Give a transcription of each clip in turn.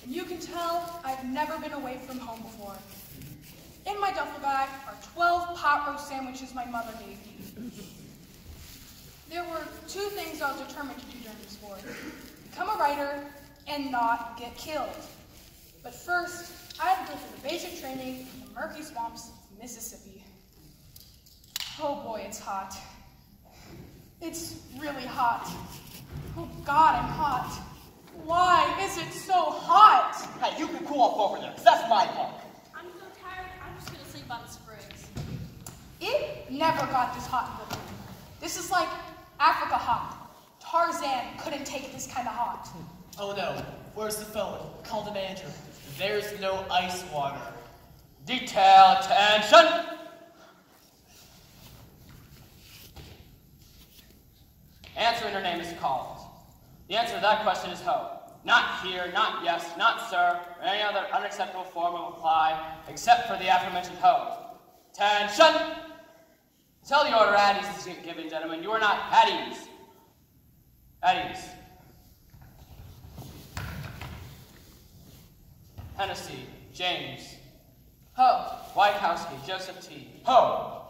and you can tell I've never been away from home before. In my duffel bag are 12 pot roast sandwiches my mother gave me. There were two things I was determined to do during this war: become a writer and not get killed. But first, I had to go through the basic training in the murky swamps of Mississippi. Oh boy, it's hot. It's really hot. Oh God, I'm hot. Why is it so hot? Hey, you can cool off over there, because that's my bunk. I'm so tired, I'm just going to sleep on the springs. It never got this hot in the room. This is like Africa hot. Tarzan couldn't take this kind of hot. Oh no, where's the phone? Call the manager. There's no ice water. Detail attention! Answering her name is called. The answer to that question is ho. Not here, not yes, not sir, or any other unacceptable form of reply, except for the aforementioned ho. Attention! Until the order at ease is given, gentlemen, you are not at ease. At ease. Hennessy, James. Ho. Wykowski, Joseph T. Ho.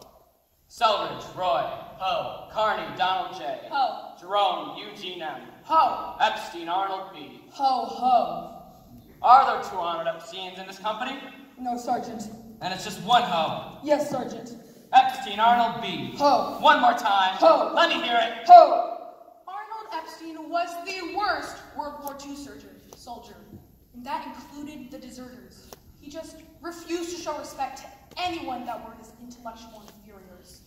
Selridge, Roy. Ho. Carney, Donald J. Ho. Jerome, Eugene M. Ho. Epstein, Arnold B. Ho, ho. Are there two honored Epsteins in this company? No, Sergeant. And it's just one ho. Yes, Sergeant. Epstein, Arnold B. Ho. One more time. Ho. Let me hear it. Ho. Arnold Epstein was the worst World War II soldier, and that included the deserters. He just refused to show respect to anyone that were his intellectual inferiors.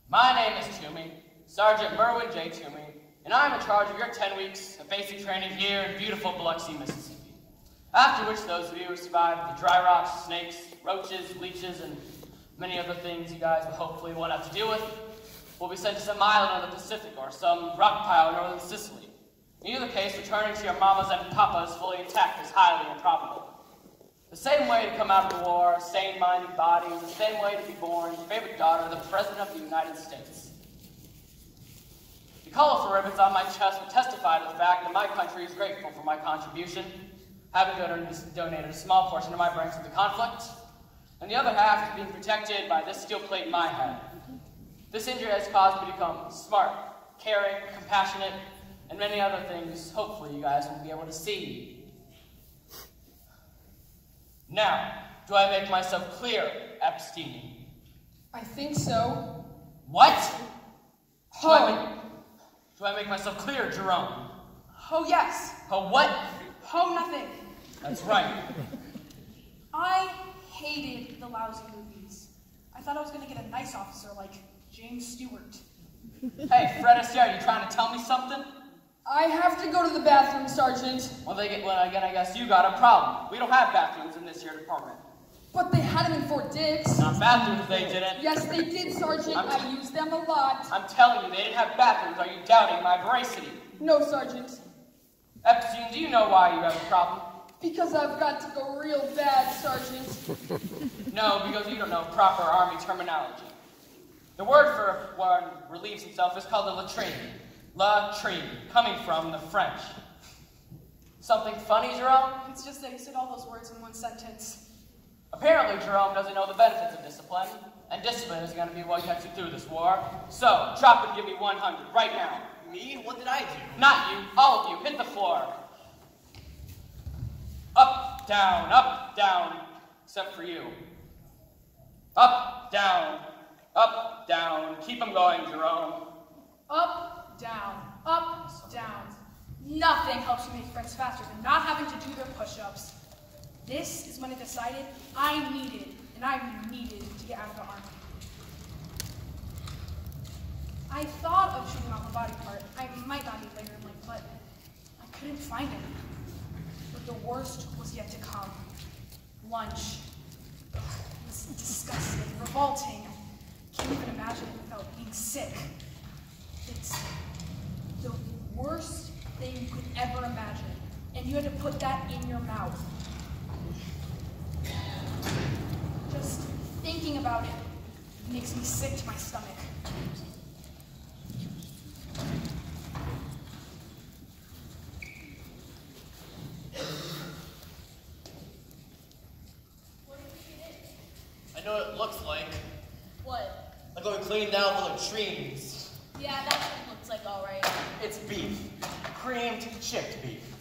My name is Toomey, Sergeant Merwin J. Toomey, and I'm in charge of your 10 weeks of basic training here in beautiful Biloxi, Mississippi. After which those of you who survived the dry rocks, snakes, roaches, leeches, and many other things you guys will hopefully won't have to deal with, will be sent to some island in the Pacific or some rock pile in northern Sicily. In either case, returning to your mamas and papas fully intact is highly improbable. The same way to come out of the war, sane-minded bodies, the same way to be born, your favorite daughter, the President of the United States. The colorful ribbons on my chest would testify to the fact that my country is grateful for my contribution, having donated a small portion of my brains to the conflict, and the other half is being protected by this steel plate in my head. This injury has caused me to become smart, caring, compassionate, and many other things hopefully you guys will be able to see. Now, do I make myself clear, Epstein? I think so. What? Ho. Do I make myself clear, Jerome? Ho, yes. Ho what? Ho, nothing. That's right. I hated the lousy movies. I thought I was going to get a nice officer like James Stewart. Hey, Fred Astaire, you trying to tell me something? I have to go to the bathroom, Sergeant. Well, again, I guess you got a problem. We don't have bathrooms in this here department. But they had them in Fort Dix. Not bathrooms, they didn't. Yes, they did, Sergeant. I used them a lot. I'm telling you, they didn't have bathrooms. Are you doubting my veracity? No, Sergeant. Epstein, do you know why you have a problem? Because I've got to go real bad, Sergeant. No, because you don't know proper Army terminology. The word for one relieves himself is called a latrine. Latrine, coming from the French. Something funny, Jerome? It's just that he said all those words in one sentence. Apparently, Jerome doesn't know the benefits of discipline, and discipline is going to be what gets you through this war. So, drop and give me 100 right now. Me? What did I do? Not you, all of you, hit the floor. Up, down, except for you. Up, down, keep them going, Jerome. Up, down, Nothing helps you make friends faster than not having to do their push-ups. This is when I decided I needed to get out of the Army. I thought of shooting off a body part. I might not be later in life, but I couldn't find it. But the worst was yet to come. Lunch. Ugh, it was disgusting, revolting. I can't even imagine it without being sick. It's the worst thing you could ever imagine. And you had to put that in your mouth. Just thinking about it makes me sick to my stomach. lean down the latrines. Yeah, that's what it looks like, all right. It's beef. Creamed, chipped beef.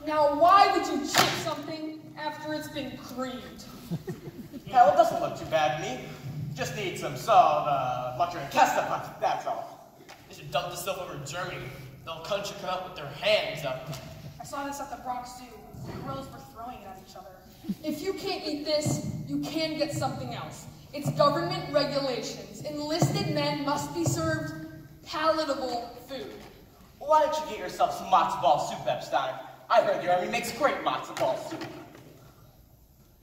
Now, why would you chip something after it's been creamed? Hell, it doesn't look too bad to me. Just need some salt, butter, and ketchup, that's all. They should dump this stuff over in Germany. The whole country come out with their hands up. I saw this at the Bronx Zoo. The gorillas were throwing it at each other. If you can't eat this, you can get something else. It's government regulations. Enlisted men must be served palatable food. Why don't you get yourself some matzo ball soup, Epstein? I heard the army makes great matzo ball soup.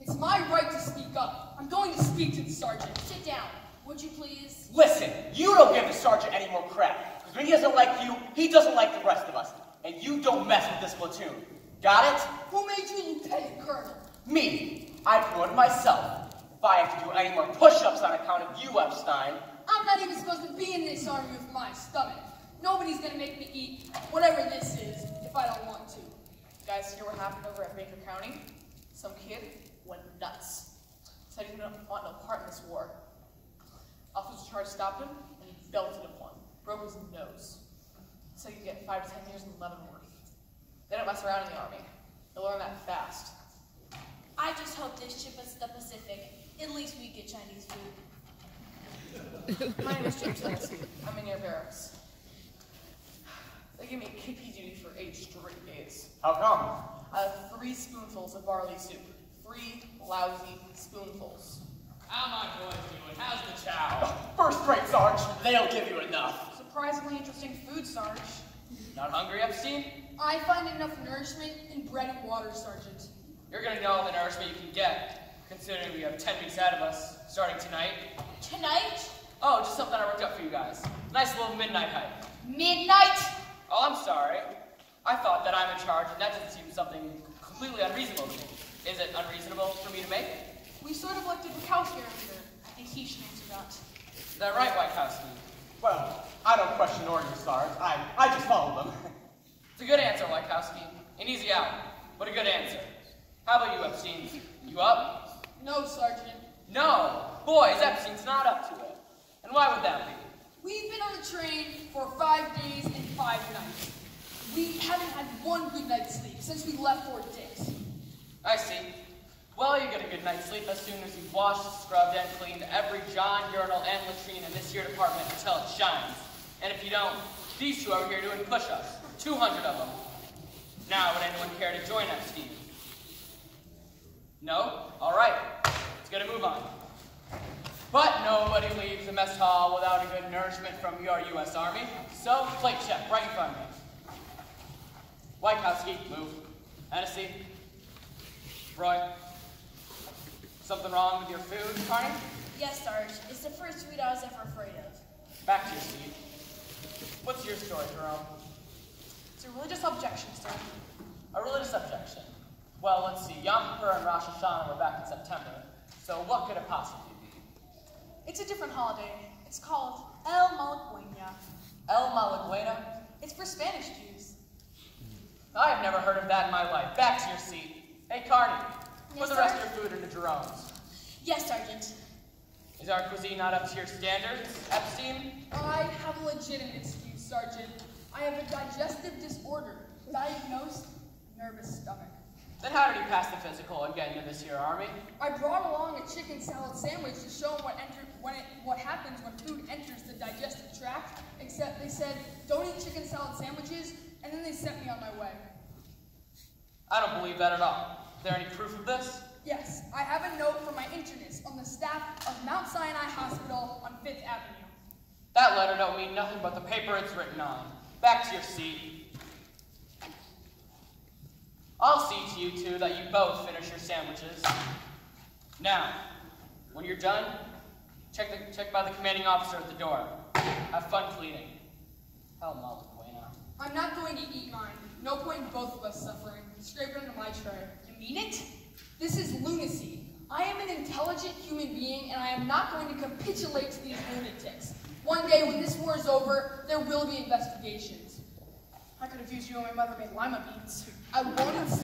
It's my right to speak up. I'm going to speak to the sergeant. Sit down, would you please? Listen, you don't give the sergeant any more crap. Because when he doesn't like you, he doesn't like the rest of us. And you don't mess with this platoon. Got it? Who made you lieutenant colonel? Me. I promoted myself. If I have to do any more push-ups on account of you, Epstein. I'm not even supposed to be in this army with my stomach. Nobody's gonna make me eat whatever this is if I don't want to. Guys, hear what happened over at Baker County? Some kid went nuts. Said he didn't want no part in this war. Officer Charge stopped him, and he belted him one. Broke his nose. Said he'd get 5 to 10 years in Leavenworth. They don't mess around in the army. They'll learn that fast. I just hope they ship us to the Pacific. At least we get Chinese food. My name is James Hennessy. I'm in your barracks. They give me KP duty for 8 straight days. How come? I have 3 spoonfuls of barley soup. 3 lousy spoonfuls. How my boys doing? How's the chow? First rate, Sarge. They'll give you enough. Surprisingly interesting food, Sarge. Not hungry, Epstein? I find enough nourishment in bread and water, Sergeant. You're gonna know all the nourishment you can get, considering we have 10 weeks ahead of us, starting tonight. Tonight? Oh, just something I worked up for you guys. Nice little midnight hike. Midnight? Oh, I'm sorry. I thought that I'm in charge, and that doesn't seem something completely unreasonable to me. Is it unreasonable for me to make? We sort of elected Bukowski earlier. I think he should answer that. Is that right, Wykowski? Well, I don't question orders, Sarge. I just follow them. It's a good answer, Wykowski. An easy out, but a good answer. How about you, Epstein? You up? No, Sergeant. No! Boys, Epstein's not up to it. And why would that be? We've been on the train for 5 days and 5 nights. We haven't had one good night's sleep since we left Fort Dix. I see. Well, you get a good night's sleep as soon as you've washed, scrubbed, and cleaned every john, urinal, and latrine in this here department until it shines. And if you don't, these 2 over here doing push-ups. 200 of them. Now, would anyone care to join Epstein? No? All right. Let's get a move on. But nobody leaves the mess hall without a good nourishment from your U.S. Army. So, plate check right in front of me. Wykowski, move. Hennessy. Roy. Something wrong with your food, Carney? Yes, Sarge. It's the first food I was ever afraid of. Back to your seat. What's your story, Jerome? It's a religious objection, sir. A religious objection. Well, let's see. Yom Kippur and Rosh Hashanah were back in September. So what could it possibly be? It's a different holiday. It's called El Malagueña. El Malagueña? It's for Spanish Jews. I've never heard of that in my life. Back to your seat. Hey, Carney. Yes, Put the rest sir? of your food into Jerome's. Yes, Sergeant. Is our cuisine not up to your standards, Epstein? I have a legitimate excuse, Sergeant. I have a digestive disorder, diagnosed nervous stomach. Then how did he pass the physical and get into this here army? I brought along a chicken salad sandwich to show him what happens when food enters the digestive tract, except they said, don't eat chicken salad sandwiches, and then they sent me on my way. I don't believe that at all. Is there any proof of this? Yes, I have a note from my internist on the staff of Mount Sinai Hospital on 5th Avenue. That letter don't mean nothing but the paper it's written on. Back to your seat. I'll see to you two that you both finish your sandwiches. Now, when you're done, check by the commanding officer at the door. Have fun cleaning. Hell, Malagueña. I'm not going to eat mine. No point in both of us suffering. Scrape it into my tray. You mean it? This is lunacy. I am an intelligent human being, and I am not going to capitulate to these lunatics. One day, when this war is over, there will be investigations. I could have used you when my mother made lima beans. I won't